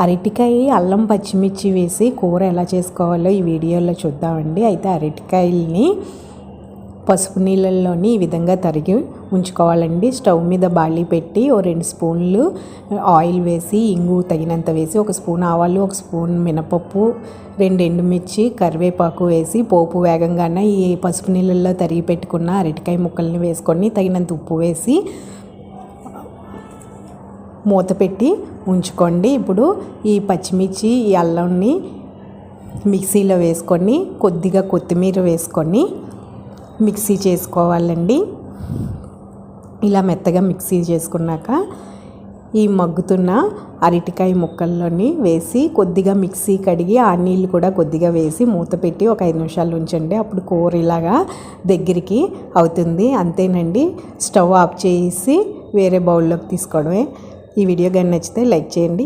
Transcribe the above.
అరటికాయ అల్లం పచ్చిమిర్చి వేసి కూర ఎలా చేసుకోవాలో ఈ వీడియోలో చూద్దామండి. అయితే అరటికాయల్ని పసుపు నీళ్ళల్లోని ఈ విధంగా తరిగి ఉంచుకోవాలండి. స్టవ్ మీద బాళీ పెట్టి 2 స్పూన్లు ఆయిల్ వేసి ఇంగు తగినంత వేసి 1 స్పూన్ ఆవాలు 1 స్పూన్ మినపప్పు 2 ఎండుమిర్చి కరివేపాకు వేసి పోపు వేగంగానే ఈ పసుపు నీళ్ళల్లో తరిగి పెట్టుకున్న అరటికాయ ముక్కల్ని వేసుకొని తగినంత ఉప్పు వేసి మూత పెట్టి ఉంచుకోండి. ఇప్పుడు ఈ పచ్చిమిర్చి ఈ అల్లంని మిక్సీలో వేసుకొని కొద్దిగా కొత్తిమీర వేసుకొని మిక్సీ చేసుకోవాలండి. ఇలా మెత్తగా మిక్సీ చేసుకున్నాక ఈ మగ్గుతున్న అరటికాయ ముక్కల్లోని వేసి కొద్దిగా మిక్సీ కడిగి ఆ నీళ్ళు కూడా కొద్దిగా వేసి మూత పెట్టి ఒక 5 నిమిషాలు ఉంచండి. అప్పుడు కూర ఇలాగా దగ్గరికి అవుతుంది. అంతేనండి. స్టవ్ ఆఫ్ చేసి వేరే బౌల్లోకి తీసుకోవడమే. ఈ వీడియో కానీ నచ్చితే లైక్ చేయండి.